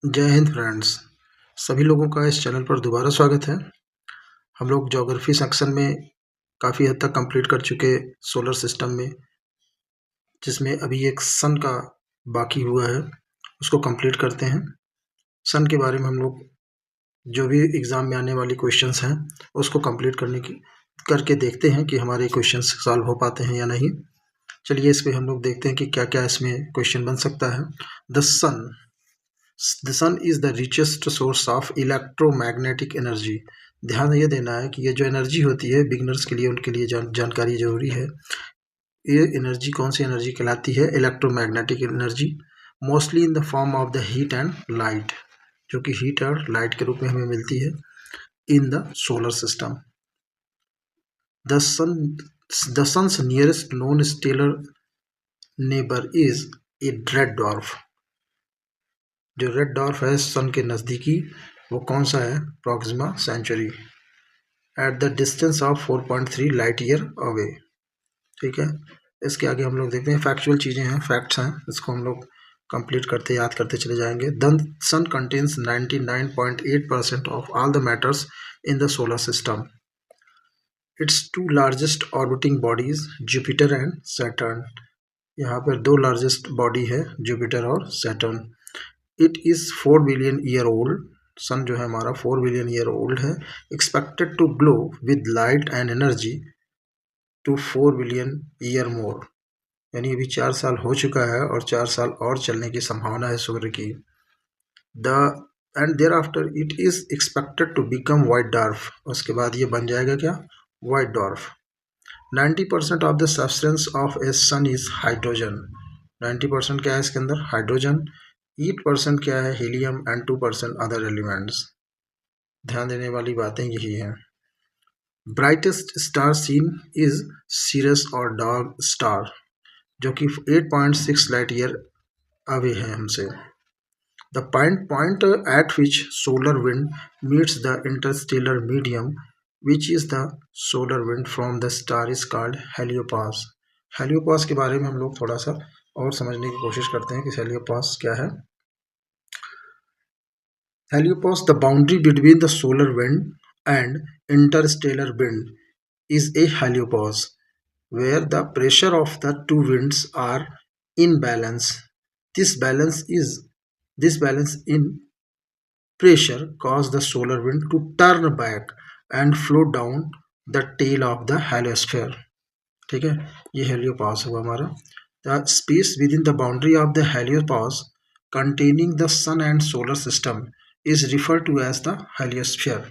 जय हिंद फ्रेंड्स। सभी लोगों का इस चैनल पर दोबारा स्वागत है। हम लोग ज्योग्राफी सेक्शन में काफ़ी हद तक कंप्लीट कर चुके सोलर सिस्टम में, जिसमें अभी एक सन का बाकी हुआ है, उसको कंप्लीट करते हैं। सन के बारे में हम लोग जो भी एग्ज़ाम में आने वाली क्वेश्चंस हैं उसको कंप्लीट करके देखते हैं कि हमारे क्वेश्चंस सॉल्व हो पाते हैं या नहीं। चलिए इस पे हम लोग देखते हैं कि क्या क्या इसमें क्वेश्चन बन सकता है। The sun is the richest source of electromagnetic energy. ध्यान ये देना है कि ये जो एनर्जी होती है बिगनर्स के लिए, उनके लिए जानकारी जरूरी है। ये एनर्जी कौन सी एनर्जी कहलाती है? Electromagnetic energy, mostly in the form of the heat and light, जो कि हीट और लाइट के रूप में हमें मिलती है in the solar system. The sun's nearest known stellar neighbour is a red dwarf. जो रेड डॉर्फ है सन के नज़दीकी, वो कौन सा है? Proxima Centauri, at the distance of 4.3 light year away. ठीक है, इसके आगे हम लोग देखते हैं फैक्चुअल चीज़ें हैं, फैक्ट्स हैं, इसको हम लोग कंप्लीट करते याद करते चले जाएंगे। The sun contains 99.8% of all the matters in the solar system. It's two largest orbiting bodies Jupiter and Saturn. यहाँ पर दो लार्जेस्ट बॉडी है, जुपिटर और Saturn. It is 4 billion year old. Sun जो है हमारा 4 बिलियन ईयर ओल्ड है। Expected to glow with light and energy to 4 billion year more. यानी अभी 4 साल हो चुका है और 4 साल और चलने की संभावना है सूर्य की। And there after it is expected to become white dwarf. उसके बाद ये बन जाएगा क्या? White dwarf. 90% of the substance of a sun is hydrogen. 90% क्या है इसके अंदर? हाइड्रोजन। 8% क्या है? Helium and 2% other elements. ध्यान देने वाली बातें यही हैं। Brightest star seen is Sirius और डॉग स्टार, जो कि 8.6 लाइट ईयर अवे है हमसे। The point eight which solar wind meets the interstellar medium which is the solar wind from the star is called heliopause. Heliopause के बारे में हम लोग थोड़ा सा और समझने की कोशिश करते हैं कि हेलियोपास क्या है। Heliopause, the boundary between the solar wind and interstellar wind, is a heliopause, where the pressure of the two winds are in balance. This balance in pressure causes the solar wind to turn back and flow down the tail of the heliosphere. ठीक है, ये हेलियोपास हुआ हमारा। The space within the boundary of the heliopause containing the sun and solar system is referred to as the heliosphere.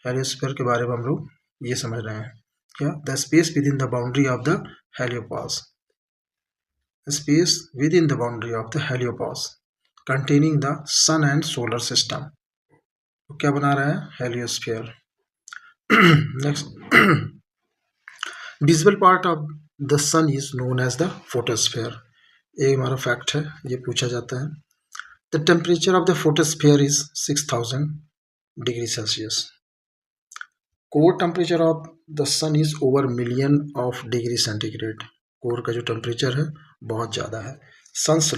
Heliosphere के बारे में हम लोग ये समझ रहे हैं क्या? The space within the boundary of the heliopause, space within the boundary of the heliopause containing the sun and solar system, तो क्या बना रहा है? Heliosphere. Next, visible part of the sun is known as the photosphere. ये हमारा fact है, ये पूछा जाता है। The temperature of the photosphere is 6000 degrees Celsius. Core temperature of the sun is over million of degree centigrade. Core का जो temperature है बहुत ज़्यादा है। Sun's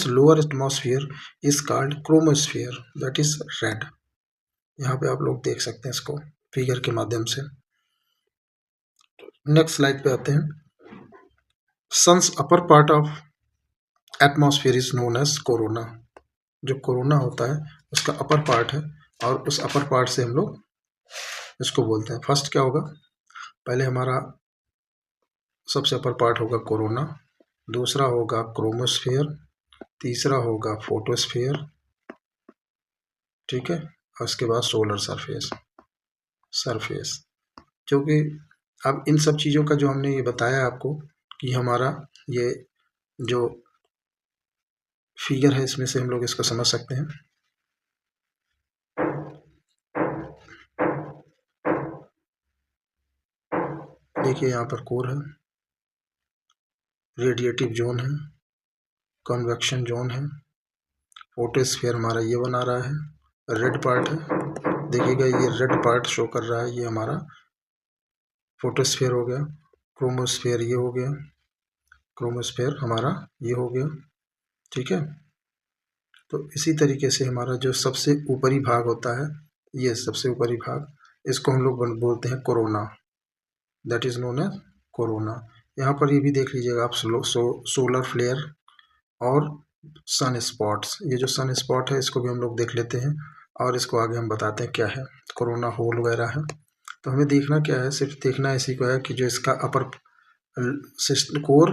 lower atmosphere is called chromosphere, that is red. यहाँ पे आप लोग देख सकते हैं इसको फिगर के माध्यम से। नेक्स्ट स्लाइड पे आते हैं। Sun's upper part of atmosphere is known as corona. जो कोरोना होता है उसका अपर पार्ट है, और उस अपर पार्ट से हम लोग इसको बोलते हैं। फर्स्ट क्या होगा? पहले हमारा सबसे अपर पार्ट होगा कोरोना, दूसरा होगा क्रोमोस्फीयर, तीसरा होगा फोटोस्फीयर, ठीक है, और उसके बाद सोलर सरफेस जो कि अब इन सब चीज़ों का जो हमने ये बताया आपको कि हमारा ये जो फिगर है इसमें से हम लोग इसको समझ सकते हैं। देखिए यहाँ पर कोर है, रेडिएटिव जोन है, कन्वेक्शन जोन है, फोटोस्फीयर हमारा ये बना रहा है, रेड पार्ट है। देखिएगा ये रेड पार्ट शो कर रहा है, ये हमारा फोटोस्फीयर हो गया। क्रोमोस्फीयर ये हो गया, क्रोमोस्फीयर हमारा ये हो गया, ठीक है। तो इसी तरीके से हमारा जो सबसे ऊपरी भाग होता है, ये सबसे ऊपरी भाग, इसको हम लोग बोलते हैं corona, that is known as corona. यहाँ पर ये भी देख लीजिएगा आप, सोलर फ्लेयर और सन स्पॉट्स। ये जो सन स्पॉट है इसको भी हम लोग देख लेते हैं और इसको आगे हम बताते हैं क्या है। कोरोना होल वगैरह है, तो हमें देखना क्या है, सिर्फ देखना इसी को है कि जो इसका अपर कोर,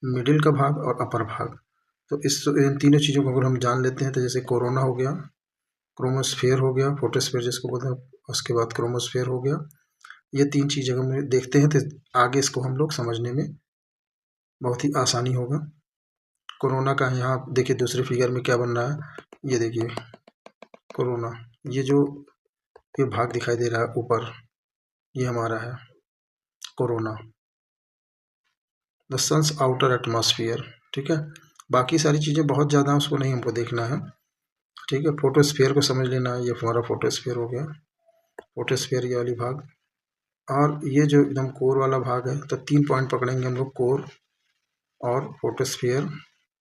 मिडिल का भाग और अपर भाग, तो इन तीनों चीज़ों को अगर हम जान लेते हैं तो जैसे कोरोना हो गया, क्रोमोस्फेयर हो गया, फोटोस्फेयर जिसको बोलते हैं, उसके बाद क्रोमोस्फेयर हो गया, ये तीन चीज़ें अगर हम देखते हैं तो आगे इसको हम लोग समझने में बहुत ही आसानी होगा। कोरोना का यहाँ देखिए दूसरे फिगर में क्या बन रहा है, ये देखिए कोरोना, ये जो ये भाग दिखाई दे रहा है ऊपर, ये हमारा है corona, the sun's outer atmosphere. ठीक है, बाकी सारी चीज़ें बहुत ज़्यादा उसको नहीं हमको देखना है। ठीक है, फोटोस्फेयर को समझ लेना है, ये हमारा फोटोस्फेयर हो गया, फोटोस्फेयर ये वाली भाग, और ये जो एकदम कोर वाला भाग है, तो 3 पॉइंट पकड़ेंगे हम लोग, कोर और फोटोस्फेयर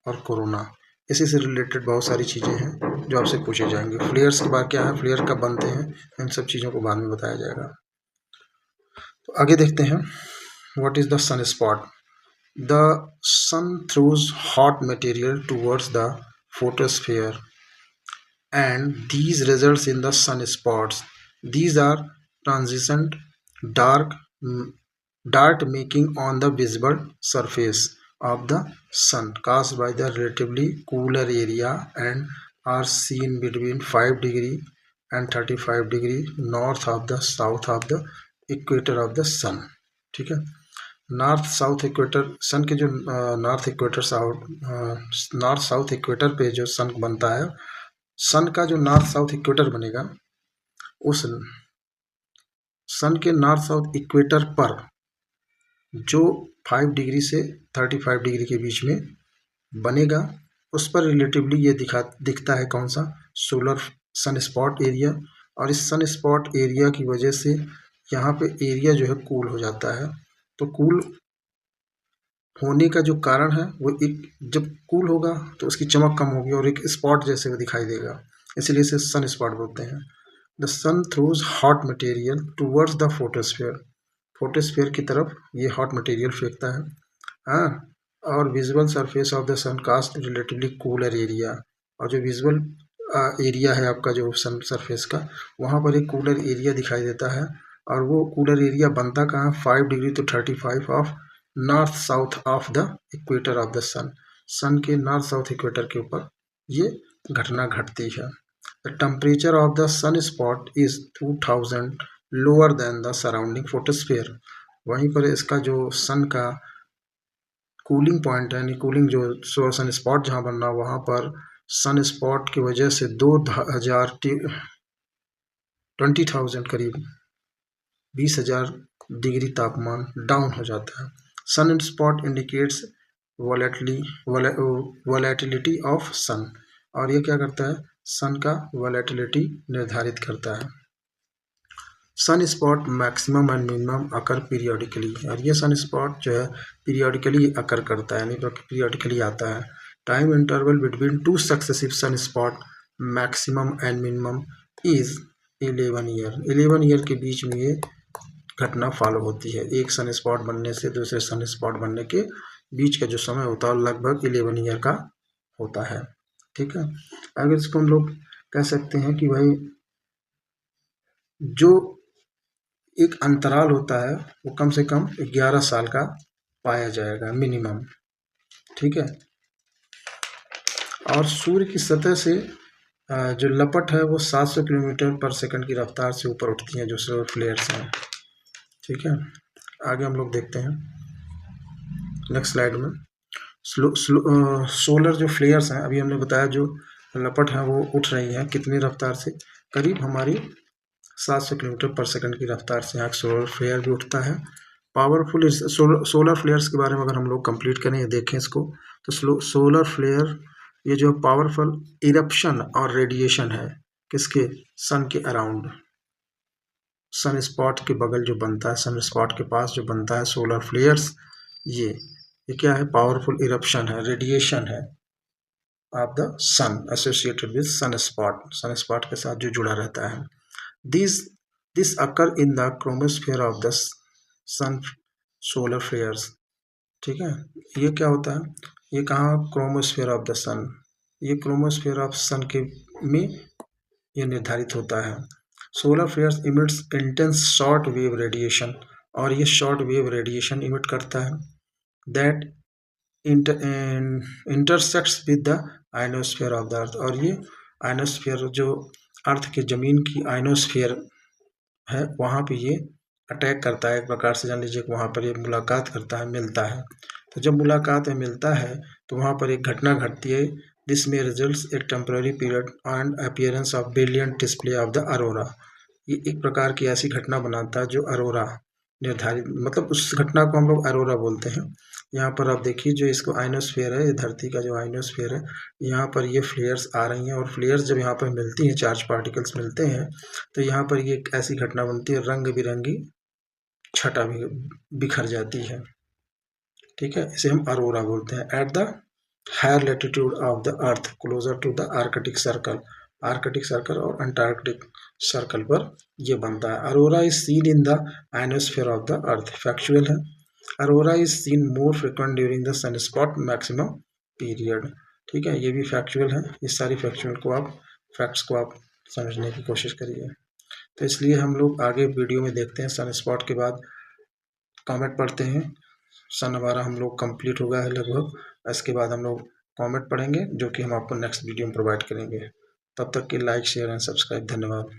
और कोरोना। इसी से रिलेटेड बहुत सारी चीज़ें हैं जो आपसे पूछे जाएंगे। फ्लेयर्स के बाद क्या है, फ्लेयर कब बनते हैं, इन सब चीज़ों को बाद में बताया जाएगा। तो आगे देखते हैं, what is the sun spot. The sun throws hot material towards the photosphere and these results in the sunspots. These are transitioned dark dart making on the visible surface of the sun caused by the relatively cooler area and are seen between 5 degree and 35 degree north of the south of the equator of the sun. ठीक है, north south equator सन के जो north south equator पे जो सन बनता है, सन का जो नॉर्थ साउथ इक्वेटर बनेगा, उस सन के नॉर्थ साउथ इक्वेटर पर जो 5 डिग्री से 35 डिग्री के बीच में बनेगा, उस पर रिलेटिवली ये दिखता है कौन सा, सोलर सन स्पॉट एरिया। और इस सन स्पॉट एरिया की वजह से यहाँ पे एरिया जो है कूल हो जाता है। तो कूल होने का जो कारण है वो, एक जब कूल होगा तो उसकी चमक कम होगी और एक स्पॉट जैसे वो दिखाई देगा, इसलिए इसे सन स्पॉट बोलते हैं। The sun throws hot material towards the photosphere, photosphere की तरफ ये हॉट मटेरियल फेंकता है। हाँ, और visual surface of the sun cast relatively cooler area, और जो विजुअल एरिया है आपका जो सन सरफेस का, वहाँ पर एक कूलर एरिया दिखाई देता है। और वो कूलर एरिया बनता कहाँ, 5 degree to 35 of north south of the equator of the sun, sun के नॉर्थ साउथ इक्वेटर के ऊपर ये घटना घटती है। The temperature of the sun spot is 2000 lower than the surrounding photosphere. वहीं पर इसका जो सन का कूलिंग पॉइंट है, यानी कूलिंग जो सन स्पॉट जहाँ बनना, वहाँ पर सन स्पॉट की वजह से 20,000 करीब 20,000 डिग्री तापमान डाउन हो जाता है। Sunspot indicates volatility of sun, और ये क्या करता है, सन का वोलेटिलिटी निर्धारित करता है। Sunspot maximum and minimum occur periodically, और ये सन स्पॉट जो है पीरियोडिकली अकर करता है, यानी पीरियोडिकली आता है। Time interval between 2 successive sunspot maximum and minimum is 11 year. 11 year के बीच में ये घटना फॉलो होती है। एक सन स्पॉट बनने से दूसरे सन स्पॉट बनने के बीच का जो समय होता है लगभग 11 ईयर का होता है। ठीक है, अगर इसको हम लोग कह सकते हैं कि भाई जो एक अंतराल होता है वो कम से कम 11 साल का पाया जाएगा मिनिमम। ठीक है, और सूर्य की सतह से जो लपट है वो 700 किलोमीटर पर सेकंड की रफ्तार से ऊपर उठती हैं जो सोलर फ्लेयर्स हैं। ठीक है, आगे हम लोग देखते हैं नेक्स्ट स्लाइड में। सोलर जो फ्लेयर्स हैं, अभी हमने बताया जो लपट है वो उठ रही है कितनी रफ्तार से, करीब हमारी 700 किलोमीटर पर सेकंड की रफ्तार से यहाँ सोलर फ्लेयर भी उठता है। पावरफुल सोलर फ्लेयर्स के बारे में अगर हम लोग कंप्लीट करें, देखें इसको, तो सोलर फ्लेयर ये जो पावरफुल इरप्शन और रेडिएशन है किसके, सन के अराउंड, सन स्पॉट के बगल जो बनता है, सन स्पॉट के पास जो बनता है सोलर फ्लेयर्स, ये क्या है, पावरफुल इरप्शन है, रेडिएशन है। Of the sun associated with sunspot के साथ जो जुड़ा रहता है। This occur in the chromosphere of the sun solar flares. ठीक है, ये क्या होता है, ये कहाँ, क्रोमोस्फेयर ऑफ द सन, ये क्रोमोस्फेयर ऑफ सन के में ये निर्धारित होता है। Solar flares emits intense short wave radiation, और ये शॉर्ट वेव रेडिएशन इमिट करता है that intersects with the ionosphere of the अर्थ। और ये आयनोस्फेयर जो अर्थ के जमीन की आयनोस्फेयर है वहाँ पे ये अटैक करता है, एक प्रकार से जान लीजिए कि वहाँ पर ये मुलाकात करता है, मिलता है। तो जब मुलाकात में मिलता है तो वहाँ पर एक घटना घटती है। दिस में रिजल्ट्स एक temporary period and appearance of brilliant display of the Arora. ये एक प्रकार की ऐसी घटना बनाता है जो अरोरा निर्धारित, मतलब उस घटना को हम लोग अरोरा बोलते हैं। यहाँ पर आप देखिए जो इसको आइनोस्फेयर है, ये धरती का जो आइनोस्फेयर है, यहाँ पर ये फ्लेयर्स आ रही हैं, और फ्लेयर्स जब यहाँ पर मिलती हैं, चार्ज पार्टिकल्स मिलते हैं, तो यहाँ पर ये एक ऐसी घटना बनती है, रंग बिरंगी छटा भी बिखर जाती है। ठीक है, इसे हम अरोरा बोलते हैं। At the higher latitude of the earth closer to the Arctic circle और अंटार्कटिक सर्कल पर यह बनता है। Aurora is seen in the ionosphere of the earth, factual है। Aurora is seen more frequent during the sunspot maximum period. ठीक है, ये भी फैक्चुअल है। इस सारी फैक्ट्स को आप समझने की कोशिश करिए। तो इसलिए हम लोग आगे वीडियो में देखते हैं, सनस्पॉट के बाद कॉमेट पढ़ते हैं। सन हमारा हम लोग कंप्लीट हो गया है लगभग। इसके बाद हम लोग कॉमेट पढ़ेंगे जो कि हम आपको नेक्स्ट वीडियो में प्रोवाइड करेंगे। तब तक के लाइक शेयर एंड सब्सक्राइब, धन्यवाद।